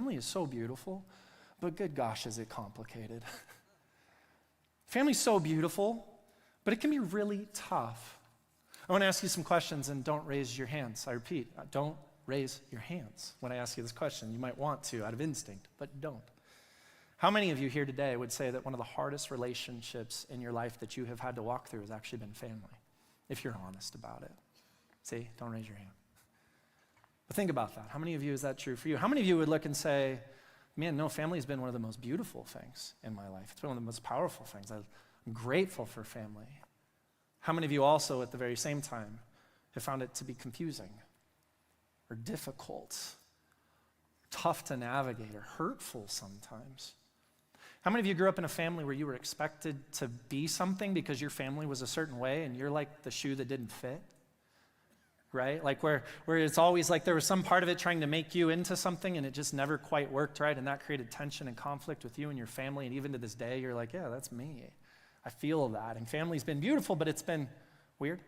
family is so beautiful, but good gosh, is it complicated. Family's so beautiful, but it can be really tough. I want to ask you some questions, and don't raise your hands. I repeat, don't raise your hands when I ask you this question. You might want to out of instinct, but don't. How many of you here today would say that one of the hardest relationships in your life that you have had to walk through has actually been family, if you're honest about it? See, don't raise your hand. But think about that. How many of you is that true for you? How many of you would look and say, man, no, family has been one of the most beautiful things in my life. It's been one of the most powerful things. I'm grateful for family. How many of you also at the very same time have found it to be confusing or difficult, tough to navigate, or hurtful sometimes? How many of you grew up in a family where you were expected to be something because your family was a certain way and you're like the shoe that didn't fit? Right? Like where it's always like there was some part of it trying to make you into something and it just never quite worked right, and that created tension and conflict with you and your family, and even to this day you're like, yeah, that's me. I feel that. And family's been beautiful, but it's been weird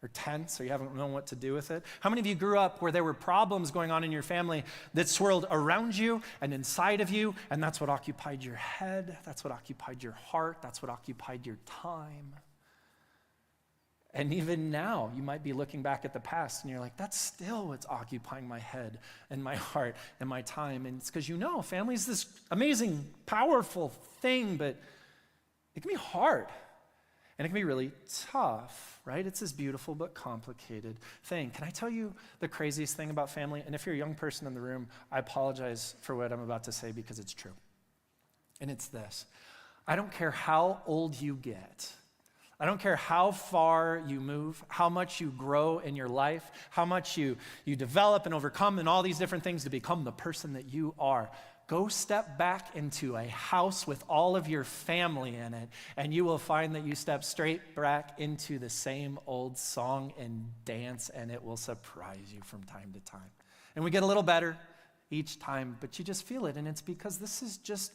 or tense, or you haven't known what to do with it. How many of you grew up where there were problems going on in your family that swirled around you and inside of you, and that's what occupied your head, that's what occupied your heart, that's what occupied your time? And even now, you might be looking back at the past and you're like, that's still what's occupying my head and my heart and my time. And it's because you know family's this amazing, powerful thing, but it can be hard. And it can be really tough, right? It's this beautiful but complicated thing. Can I tell you the craziest thing about family? And if you're a young person in the room, I apologize for what I'm about to say because it's true. And it's this. I don't care how old you get. I don't care how far you move, how much you grow in your life, how much you develop and overcome and all these different things to become the person that you are. Go step back into a house with all of your family in it, and you will find that you step straight back into the same old song and dance, and it will surprise you from time to time. And we get a little better each time, but you just feel it, and it's because this is just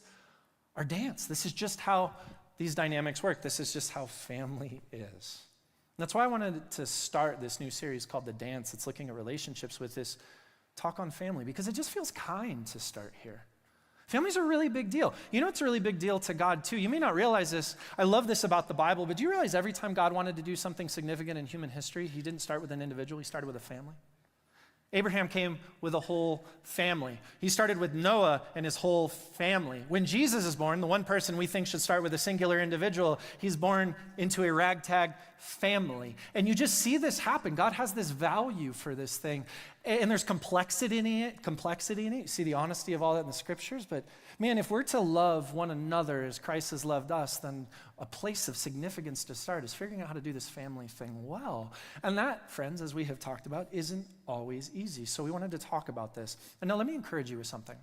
our dance. This is just how these dynamics work. This is just how family is. And that's why I wanted to start this new series called The Dance. It's looking at relationships with this talk on family, because it just feels kind to start here. Family's a really big deal. You know, it's a really big deal to God too. You may not realize this. I love this about the Bible, but do you realize every time God wanted to do something significant in human history, he didn't start with an individual, he started with a family? Abraham came with a whole family. He started with Noah and his whole family. When Jesus is born, the one person we think should start with a singular individual, he's born into a ragtag family. And you just see this happen. God has this value for this thing. And there's complexity in it. You see the honesty of all that in the scriptures. But man, if we're to love one another as Christ has loved us, then a place of significance to start is figuring out how to do this family thing well. And that, friends, as we have talked about, isn't always easy. So we wanted to talk about this. And now let me encourage you with something,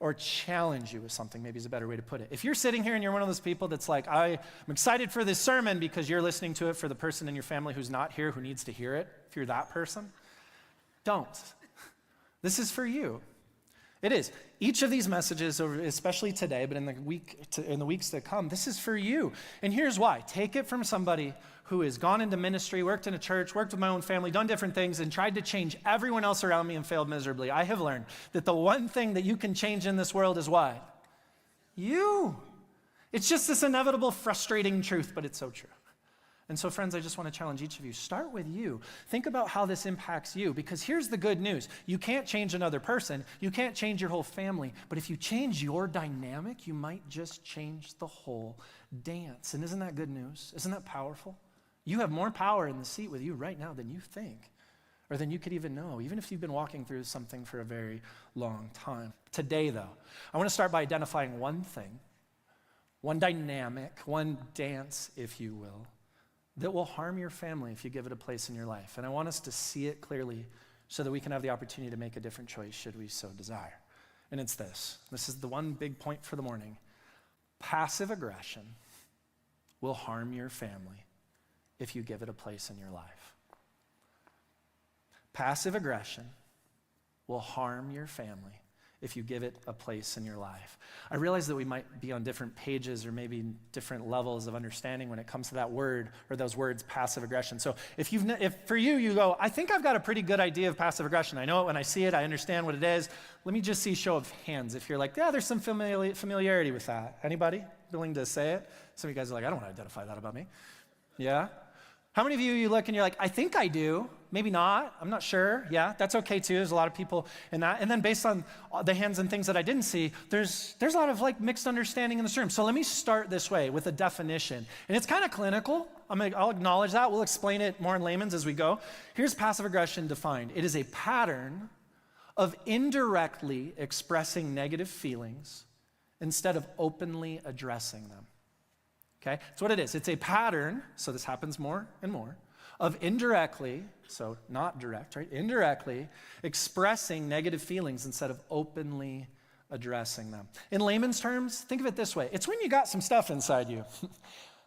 or challenge you with something, maybe is a better way to put it. If you're sitting here and you're one of those people that's like, I'm excited for this sermon because you're listening to it for the person in your family who's not here, who needs to hear it, if you're that person, don't. This is for you. It is. Each of these messages, especially today, but in the weeks to come, this is for you. And here's why. Take it from somebody who has gone into ministry, worked in a church, worked with my own family, done different things, and tried to change everyone else around me and failed miserably. I have learned that the one thing that you can change in this world is what? You. It's just this inevitable, frustrating truth, but it's so true. And so, friends, I just want to challenge each of you. Start with you. Think about how this impacts you, because here's the good news. You can't change another person. You can't change your whole family. But if you change your dynamic, you might just change the whole dance. And isn't that good news? Isn't that powerful? You have more power in the seat with you right now than you think, or than you could even know, even if you've been walking through something for a very long time. Today, though, I want to start by identifying one thing, one dynamic, one dance, if you will, that will harm your family if you give it a place in your life. And I want us to see it clearly so that we can have the opportunity to make a different choice should we so desire. And it's this. This is the one big point for the morning. Passive aggression will harm your family if you give it a place in your life. Passive aggression will harm your family if you give it a place in your life. I realize that we might be on different pages or maybe different levels of understanding when it comes to that word or those words, passive aggression. So if for you go, I think I've got a pretty good idea of passive aggression. I know it when I see it. I understand what it is. Let me just see show of hands. If you're like, yeah, there's some familiarity with that. Anybody willing to say it? Some of you guys are like, I don't want to identify that about me. Yeah? How many of you look and you're like, I think I do, maybe not, I'm not sure. Yeah, that's okay too. There's a lot of people in that. And then based on the hands and things that I didn't see, there's a lot of like mixed understanding in this room. So let me start this way with a definition. And it's kind of clinical. I'll acknowledge that. We'll explain it more in layman's as we go. Here's passive aggression defined. It is a pattern of indirectly expressing negative feelings instead of openly addressing them. Okay, that's what it is. It's a pattern, so this happens more and more, of indirectly, so not direct, right? Indirectly expressing negative feelings instead of openly addressing them. In layman's terms, think of it this way. It's when you got some stuff inside you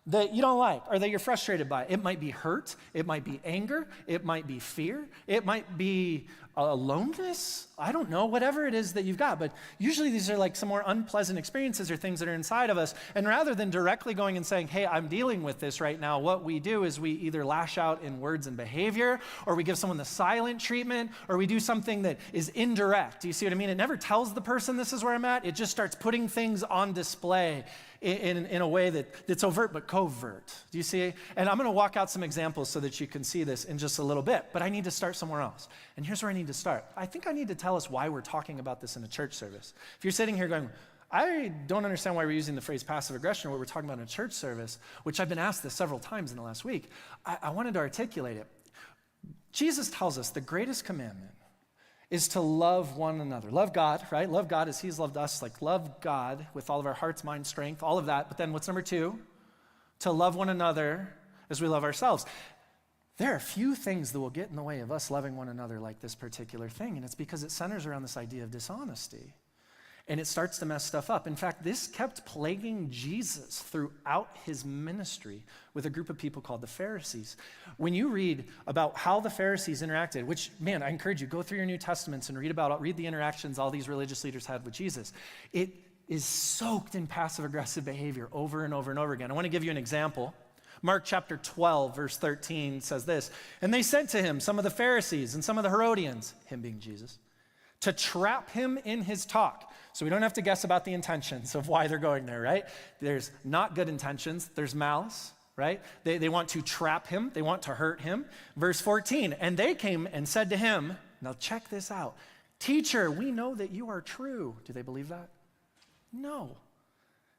that you don't like or that you're frustrated by. It might be hurt. It might be anger. It might be fear. It might be aloneness. I don't know, whatever it is that you've got. But usually these are like some more unpleasant experiences or things that are inside of us. And rather than directly going and saying, hey, I'm dealing with this right now, what we do is we either lash out in words and behavior, or we give someone the silent treatment, or we do something that is indirect. Do you see what I mean? It never tells the person this is where I'm at. It just starts putting things on display in a way that's overt but covert. Do you see? And I'm going to walk out some examples so that you can see this in just a little bit, but I need to start somewhere else. And here's where I need to start. I think I need to tell us why we're talking about this in a church service. If you're sitting here going, I don't understand why we're using the phrase passive aggression or what we're talking about in a church service, which I've been asked this several times in the last week, I wanted to articulate it. Jesus tells us the greatest commandment is to love one another. Love God, right? Love God as he's loved us. Like love God with all of our hearts, mind, strength, all of that. But then what's number two? To love one another as we love ourselves. There are few things that will get in the way of us loving one another like this particular thing. And it's because it centers around this idea of dishonesty. And it starts to mess stuff up. In fact, this kept plaguing Jesus throughout his ministry with a group of people called the Pharisees. When you read about how the Pharisees interacted, which, man, I encourage you, go through your New Testaments and read the interactions all these religious leaders had with Jesus. It is soaked in passive-aggressive behavior over and over and over again. I want to give you an example. Mark chapter 12, verse 13 says this, and they sent to him some of the Pharisees and some of the Herodians, him being Jesus, to trap him in his talk. So we don't have to guess about the intentions of why they're going there, right? There's not good intentions. There's malice, right? They want to trap him. They want to hurt him. Verse 14, and they came and said to him, now check this out. Teacher, we know that you are true. Do they believe that? No.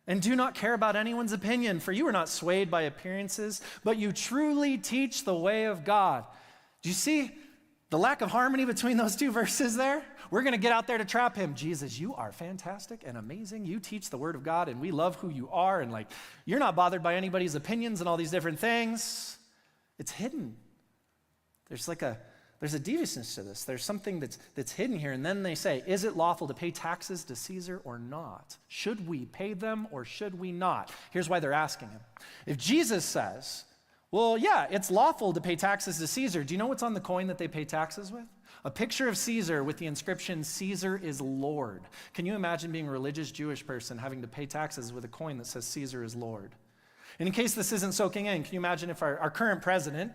And do not care about anyone's opinion, for you are not swayed by appearances, but you truly teach the way of God. Do you see the lack of harmony between those two verses there? We're going to get out there to trap him. Jesus, you are fantastic and amazing. You teach the word of God, and we love who you are. And like, you're not bothered by anybody's opinions and all these different things. It's hidden. There's a deviousness to this. There's something that's hidden here. And then they say, is it lawful to pay taxes to Caesar or not? Should we pay them or should we not? Here's why they're asking him. If Jesus says, well, yeah, it's lawful to pay taxes to Caesar. Do you know what's on the coin that they pay taxes with? A picture of Caesar with the inscription, Caesar is Lord. Can you imagine being a religious Jewish person having to pay taxes with a coin that says Caesar is Lord? And in case this isn't soaking in, can you imagine if our current president,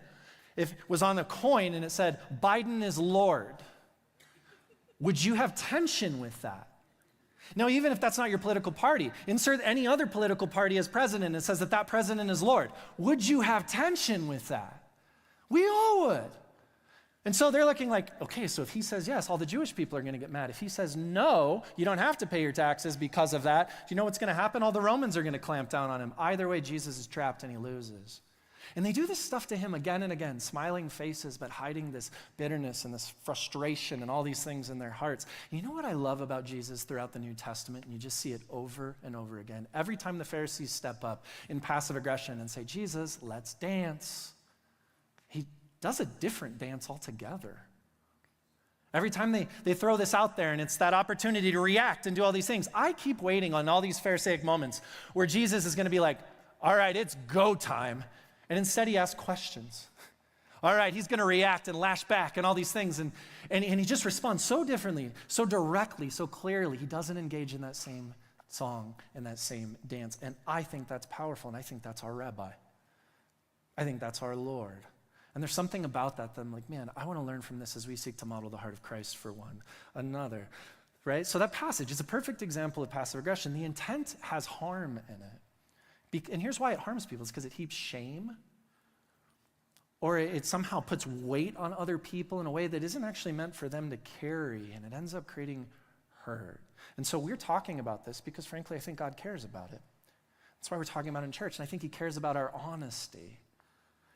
if it was on a coin and it said, Biden is Lord, would you have tension with that? Now, even if that's not your political party, insert any other political party as president and it says that president is Lord. Would you have tension with that? We all would. And so they're looking like, okay, so if he says yes, all the Jewish people are going to get mad. If he says no, you don't have to pay your taxes because of that. Do you know what's going to happen? All the Romans are going to clamp down on him. Either way, Jesus is trapped and he loses. And they do this stuff to him again and again, smiling faces, but hiding this bitterness and this frustration and all these things in their hearts. And you know what I love about Jesus throughout the New Testament? And you just see it over and over again. Every time the Pharisees step up in passive aggression and say, Jesus, let's dance, he does a different dance altogether. Every time they throw this out there and it's that opportunity to react and do all these things, I keep waiting on all these Pharisaic moments where Jesus is going to be like, all right, it's go time. And instead he asks questions. All right, he's going to react and lash back and all these things. And he just responds so differently, so directly, so clearly. He doesn't engage in that same song and that same dance. And I think that's powerful, and I think that's our rabbi. I think that's our Lord. And there's something about that I'm like, man, I want to learn from this as we seek to model the heart of Christ for one another, right? So that passage is a perfect example of passive aggression. The intent has harm in it. And here's why it harms people. It's because it heaps shame, or it somehow puts weight on other people in a way that isn't actually meant for them to carry, and it ends up creating hurt. And so we're talking about this because, frankly, I think God cares about it. That's why we're talking about it in church, and I think he cares about our honesty.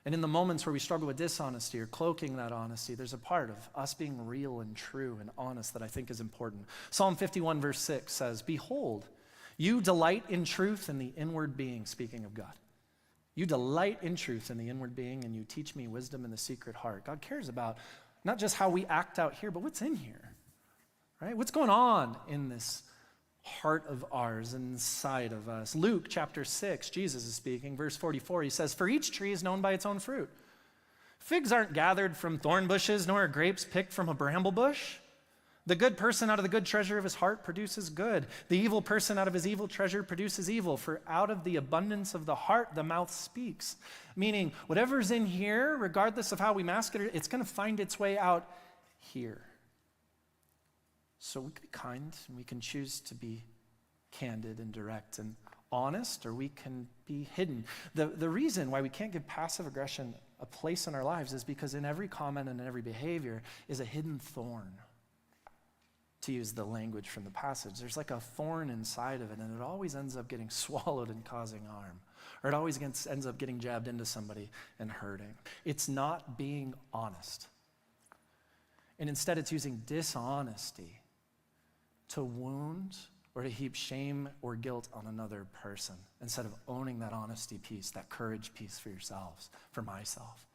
And in the moments where we struggle with dishonesty or cloaking that honesty, there's a part of us being real and true and honest that I think is important. Psalm 51 verse 6 says, "Behold, you delight in truth in the inward being," speaking of God. "You delight in truth in the inward being, and you teach me wisdom in the secret heart." God cares about not just how we act out here, but what's in here, right? What's going on in this heart of ours, inside of us. Luke chapter 6, Jesus is speaking, verse 44, he says, "For each tree is known by its own fruit. Figs aren't gathered from thorn bushes, nor are grapes picked from a bramble bush. The good person out of the good treasure of his heart produces good. The evil person out of his evil treasure produces evil. For out of the abundance of the heart, the mouth speaks." Meaning, whatever's in here, regardless of how we mask it, it's going to find its way out here. So we can be kind, and we can choose to be candid and direct and honest, or we can be hidden. The reason why we can't give passive aggression a place in our lives is because in every comment and in every behavior is a hidden thorn. To use the language from the passage, there's like a thorn inside of it, and it always ends up getting swallowed and causing harm. Or it always ends up getting jabbed into somebody and hurting. It's not being honest. And instead it's using dishonesty to wound or to heap shame or guilt on another person instead of owning that honesty piece, that courage piece for yourselves, for myself.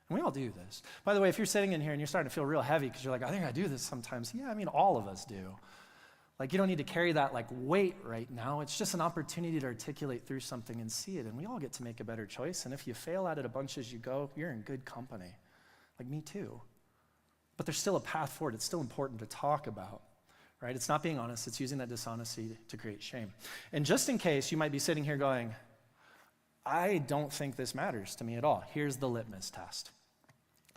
And we all do this. By the way, if you're sitting in here and you're starting to feel real heavy because you're like, I think I do this sometimes. Yeah, I mean, all of us do. Like, you don't need to carry that like weight right now. It's just an opportunity to articulate through something and see it. And we all get to make a better choice. And if you fail at it a bunch as you go, you're in good company. Like me too. But there's still a path forward. It's still important to talk about. Right? It's not being honest, it's using that dishonesty to create shame. And just in case you might be sitting here going, I don't think this matters to me at all. Here's the litmus test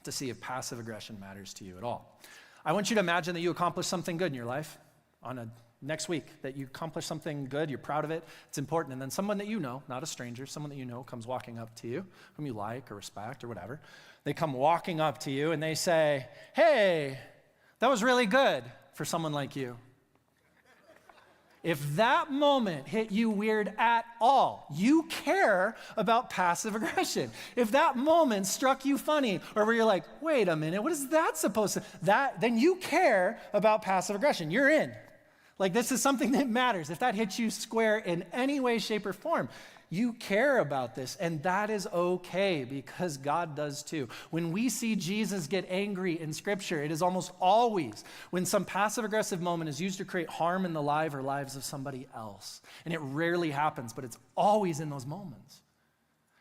to see if passive aggression matters to you at all. I want you to imagine that you accomplished something good in your life on a next week, that you accomplished something good, you're proud of it, it's important, and then someone that you know, not a stranger, someone that you know comes walking up to you, whom you like or respect or whatever. They come walking up to you and they say, "Hey, that was really good," for someone like you. If that moment hit you weird at all, you care about passive aggression. If that moment struck you funny, or where you're like, wait a minute, what is that supposed to, then you care about passive aggression. You're in. Like, this is something that matters. If that hits you square in any way, shape, or form, you care about this, and that is okay because God does too. When we see Jesus get angry in Scripture, it is almost always when some passive-aggressive moment is used to create harm in the life or lives of somebody else. And it rarely happens, but it's always in those moments.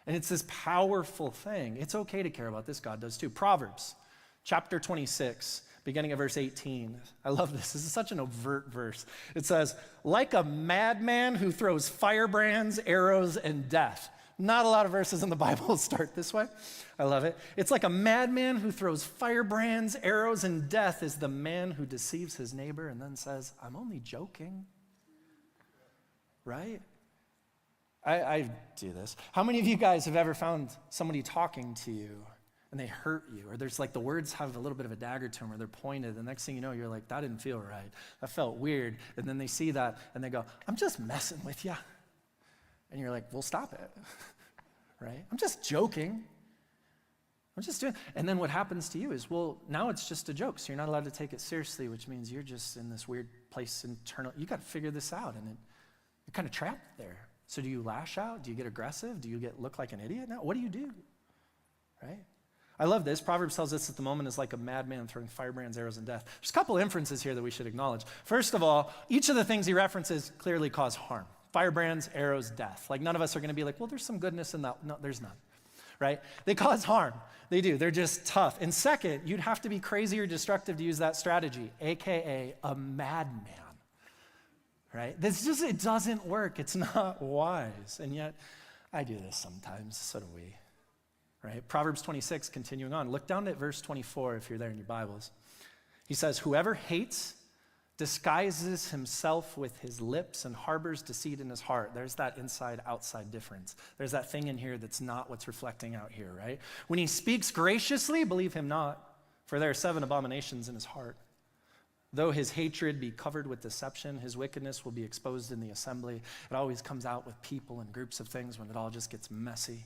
And it's this powerful thing. It's okay to care about this. God does too. Proverbs chapter 26. Beginning of verse 18. I love this. This is such an overt verse. It says, "Like a madman who throws firebrands, arrows, and death." Not a lot of verses in the Bible start this way. I love it. It's like a madman who throws firebrands, arrows, and death is the man who deceives his neighbor and then says, "I'm only joking." Right? I do this. How many of you guys have ever found somebody talking to you and they hurt you, or there's like the words have a little bit of a dagger to them, or they're pointed, the next thing you know, you're like, that didn't feel right. That felt weird. And then they see that and they go, "I'm just messing with you." And you're like, well, stop it, right? "I'm just joking. I'm just doing." And then what happens to you is, well, now it's just a joke, so you're not allowed to take it seriously, which means you're just in this weird place internal. You got to figure this out, and you're kind of trapped there. So do you lash out? Do you get aggressive? Do you look like an idiot now? What do you do, right? I love this. Proverbs tells us that the moment is like a madman throwing firebrands, arrows, and death. There's a couple inferences here that we should acknowledge. First of all, each of the things he references clearly cause harm. Firebrands, arrows, death. Like, none of us are going to be like, well, there's some goodness in that. No, there's none. right? They cause harm. They do. They're just tough. And second, you'd have to be crazy or destructive to use that strategy, AKA a madman, right? It doesn't work. It's not wise. And yet, I do this sometimes. So do we, right? Proverbs 26, continuing on. Look down at verse 24 if you're there in your Bibles. He says, whoever hates disguises himself with his lips and harbors deceit in his heart. There's that inside-outside difference. There's that thing in here that's not what's reflecting out here, right? When he speaks graciously, believe him not, for there are 7 abominations in his heart. Though his hatred be covered with deception, his wickedness will be exposed in the assembly. It always comes out with people and groups of things when it all just gets messy.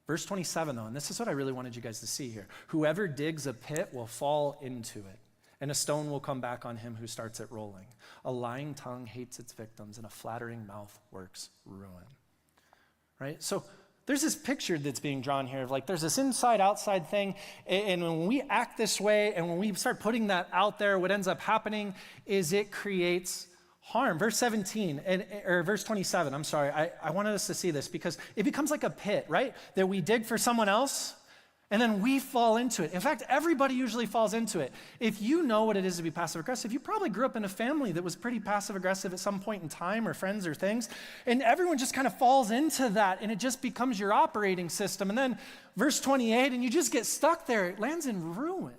Verse 27, though, and this is what I really wanted you guys to see here. Whoever digs a pit will fall into it, and a stone will come back on him who starts it rolling. A lying tongue hates its victims, and a flattering mouth works ruin. Right? So there's this picture that's being drawn here of like there's this inside-outside thing, and when we act this way, and when we start putting that out there, what ends up happening is it creates harm. Verse 27, I'm sorry, I wanted us to see this because it becomes like a pit, right? That we dig for someone else, and then we fall into it. In fact, everybody usually falls into it. If you know what it is to be passive-aggressive, you probably grew up in a family that was pretty passive-aggressive at some point in time, or friends or things, and everyone just kind of falls into that, and it just becomes your operating system. And then verse 28, and you just get stuck there. It lands in ruin.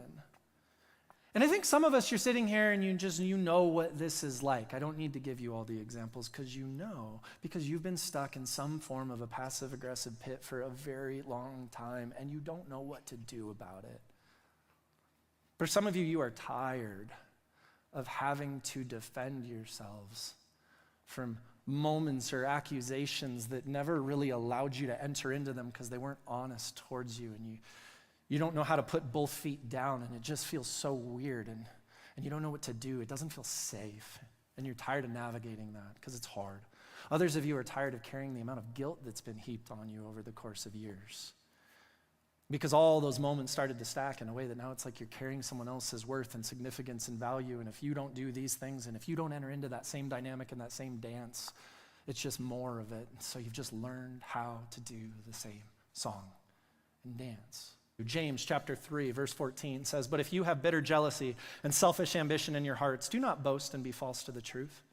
And I think some of us, you're sitting here and you know what this is like. I don't need to give you all the examples because you've been stuck in some form of a passive-aggressive pit for a very long time, and you don't know what to do about it. For some of you, you are tired of having to defend yourselves from moments or accusations that never really allowed you to enter into them because they weren't honest towards you, and you don't know how to put both feet down, and it just feels so weird, and you don't know what to do. It doesn't feel safe, and you're tired of navigating that because it's hard. Others of you are tired of carrying the amount of guilt that's been heaped on you over the course of years because all those moments started to stack in a way that now it's like you're carrying someone else's worth and significance and value, and if you don't do these things, and if you don't enter into that same dynamic and that same dance, it's just more of it. So you've just learned how to do the same song and dance. James chapter 3, verse 14 says, but if you have bitter jealousy and selfish ambition in your hearts, do not boast and be false to the truth.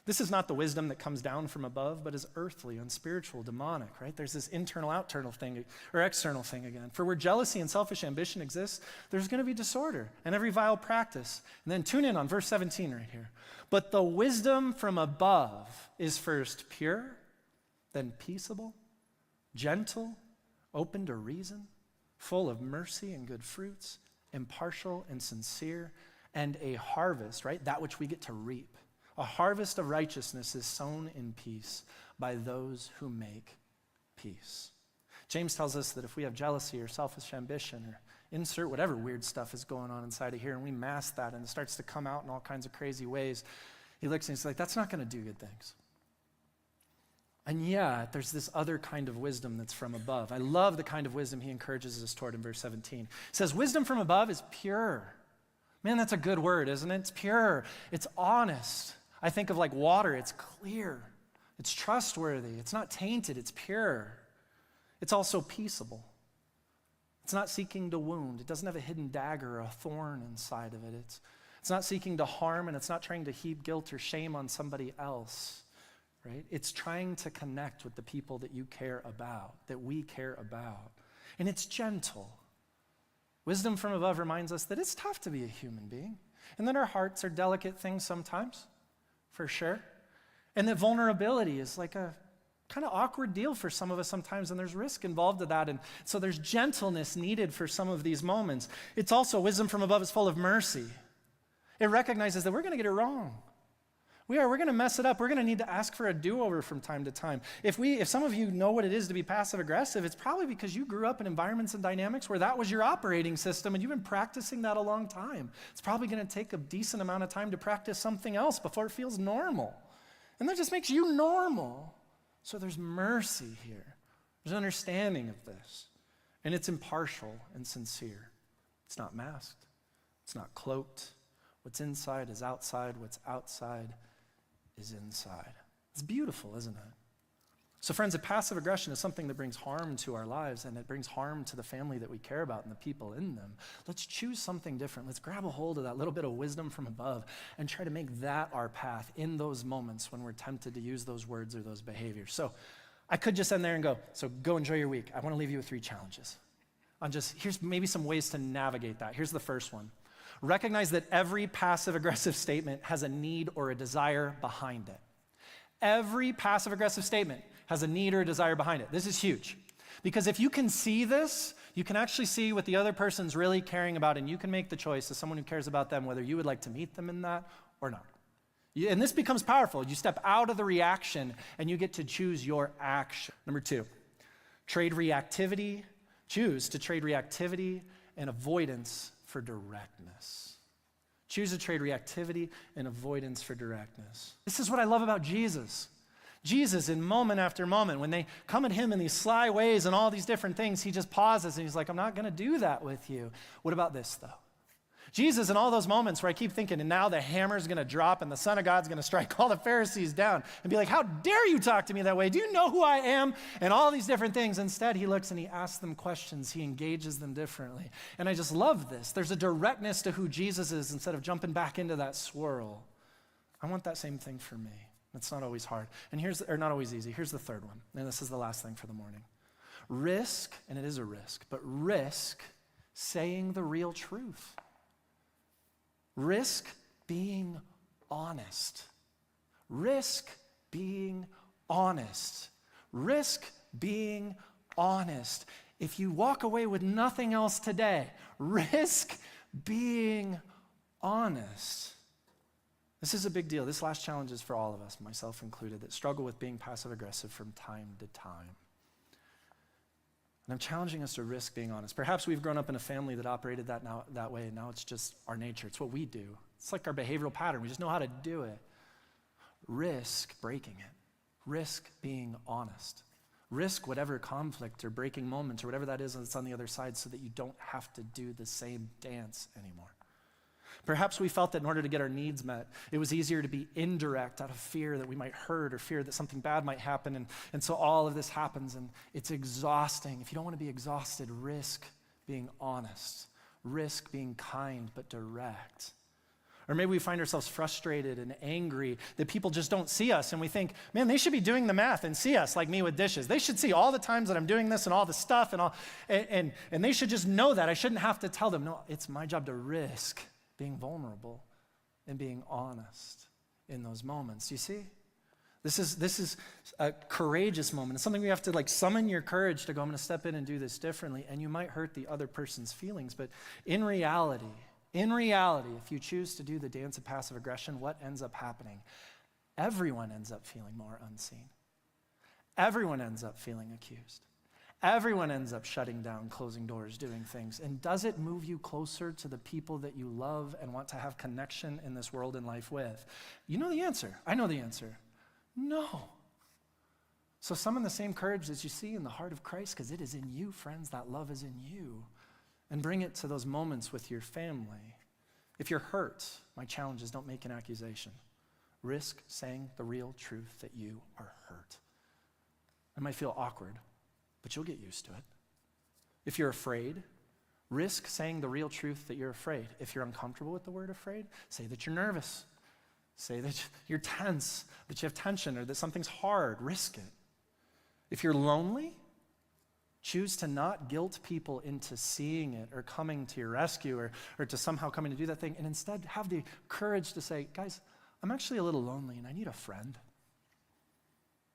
This is not the wisdom that comes down from above, but is earthly, unspiritual, demonic, right? There's this internal, external thing again. For where jealousy and selfish ambition exists, there's going to be disorder and every vile practice. And then tune in on verse 17 right here. But the wisdom from above is first pure, then peaceable, gentle, open to reason, full of mercy and good fruits, impartial and sincere, and a harvest, right? That which we get to reap. A harvest of righteousness is sown in peace by those who make peace. James tells us that if we have jealousy or selfish ambition or insert whatever weird stuff is going on inside of here, and we mask that and it starts to come out in all kinds of crazy ways, he looks and he's like, that's not going to do good things. And yet, there's this other kind of wisdom that's from above. I love the kind of wisdom he encourages us toward in verse 17. He says, wisdom from above is pure. Man, that's a good word, isn't it? It's pure. It's honest. I think of like water. It's clear. It's trustworthy. It's not tainted. It's pure. It's also peaceable. It's not seeking to wound. It doesn't have a hidden dagger or a thorn inside of it. It's not seeking to harm, and it's not trying to heap guilt or shame on somebody else. Right? It's trying to connect with the people that you care about, that we care about. And it's gentle. Wisdom from above reminds us that it's tough to be a human being, and that our hearts are delicate things sometimes, for sure. And that vulnerability is like a kind of awkward deal for some of us sometimes, and there's risk involved with that. And so there's gentleness needed for some of these moments. It's also, wisdom from above is full of mercy. It recognizes that we're going to get it wrong. We're going to mess it up. We're going to need to ask for a do-over from time to time. If some of you know what it is to be passive-aggressive, it's probably because you grew up in environments and dynamics where that was your operating system, and you've been practicing that a long time. It's probably going to take a decent amount of time to practice something else before it feels normal. And that just makes you normal. So there's mercy here. There's understanding of this. And it's impartial and sincere. It's not masked. It's not cloaked. What's inside is outside. What's outside is inside. It's beautiful, isn't it? So friends, if passive aggression is something that brings harm to our lives and it brings harm to the family that we care about and the people in them, let's choose something different. Let's grab a hold of that little bit of wisdom from above and try to make that our path in those moments when we're tempted to use those words or those behaviors. So I could just end there and go enjoy your week. I want to leave you with 3 challenges. Here's maybe some ways to navigate that. Here's the first one. Recognize that every passive-aggressive statement has a need or a desire behind it. Every passive-aggressive statement has a need or a desire behind it. This is huge. Because if you can see this, you can actually see what the other person's really caring about, and you can make the choice as someone who cares about them whether you would like to meet them in that or not. And this becomes powerful. You step out of the reaction, and you get to choose your action. Number 2, choose to trade reactivity and avoidance for directness. Choose to trade reactivity and avoidance for directness. This is what I love about Jesus. Jesus, in moment after moment, when they come at him in these sly ways and all these different things, he just pauses and he's like, I'm not going to do that with you. What about this, though? Jesus, in all those moments where I keep thinking, and now the hammer's going to drop and the Son of God's going to strike all the Pharisees down and be like, how dare you talk to me that way? Do you know who I am? And all these different things. Instead, he looks and he asks them questions. He engages them differently. And I just love this. There's a directness to who Jesus is instead of jumping back into that swirl. I want that same thing for me. It's not always hard. Not always easy. Here's the third one. And this is the last thing for the morning. Risk, and it is a risk, but risk saying the real truth. Risk being honest. Risk being honest. Risk being honest. If you walk away with nothing else today, risk being honest. This is a big deal. This last challenge is for all of us, myself included, that struggle with being passive-aggressive from time to time. And I'm challenging us to risk being honest. Perhaps we've grown up in a family that operated that way, and now it's just our nature. It's what we do. It's like our behavioral pattern. We just know how to do it. Risk breaking it. Risk being honest. Risk whatever conflict or breaking moment or whatever that is that's on the other side so that you don't have to do the same dance anymore. Perhaps we felt that in order to get our needs met, it was easier to be indirect out of fear that we might hurt or fear that something bad might happen. And so all of this happens, and it's exhausting. If you don't want to be exhausted, risk being honest. Risk being kind but direct. Or maybe we find ourselves frustrated and angry that people just don't see us, and we think, man, they should be doing the math and see us like me with dishes. They should see all the times that I'm doing this and all the stuff and they should just know that. I shouldn't have to tell them. No, it's my job to risk being vulnerable and being honest in those moments. You see? This is a courageous moment. It's something we have to summon your courage to go, I'm going to step in and do this differently. And you might hurt the other person's feelings, but in reality, if you choose to do the dance of passive aggression, what ends up happening? Everyone ends up feeling more unseen. Everyone ends up feeling accused. Everyone ends up shutting down, closing doors, doing things. And does it move you closer to the people that you love and want to have connection in this world and life with? You know the answer. I know the answer. No. So summon the same courage that you see in the heart of Christ, because it is in you, friends. That love is in you. And bring it to those moments with your family. If you're hurt, my challenge is don't make an accusation. Risk saying the real truth that you are hurt. It might feel awkward, but you'll get used to it. If you're afraid, risk saying the real truth that you're afraid. If you're uncomfortable with the word afraid, say that you're nervous. Say that you're tense, that you have tension, or that something's hard. Risk it. If you're lonely, choose to not guilt people into seeing it or coming to your rescue or to somehow coming to do that thing, and instead have the courage to say, guys, I'm actually a little lonely and I need a friend.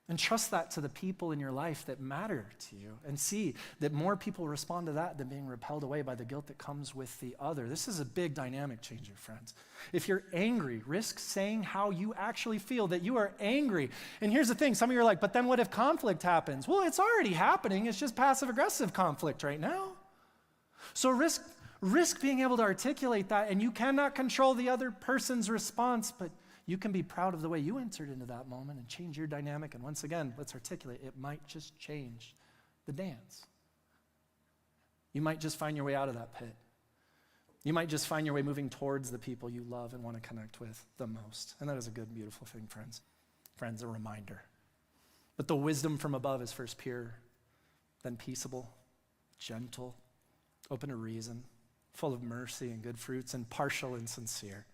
And trust that to the people in your life that matter to you, and see that more people respond to that than being repelled away by the guilt that comes with the other. This is a big dynamic changer, friends. If you're angry, risk saying how you actually feel, that you are angry. And here's the thing, some of you are like, but then what if conflict happens? Well, it's already happening. It's just passive-aggressive conflict right now. So risk being able to articulate that, and you cannot control the other person's response, but you can be proud of the way you entered into that moment and change your dynamic. And once again, let's articulate, it might just change the dance. You might just find your way out of that pit. You might just find your way moving towards the people you love and want to connect with the most. And that is a good, beautiful thing, friends. Friends, a reminder. But the wisdom from above is first pure, then peaceable, gentle, open to reason, full of mercy and good fruits, impartial and sincere.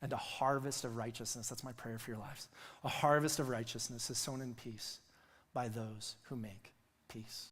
And a harvest of righteousness, that's my prayer for your lives. A harvest of righteousness is sown in peace by those who make peace.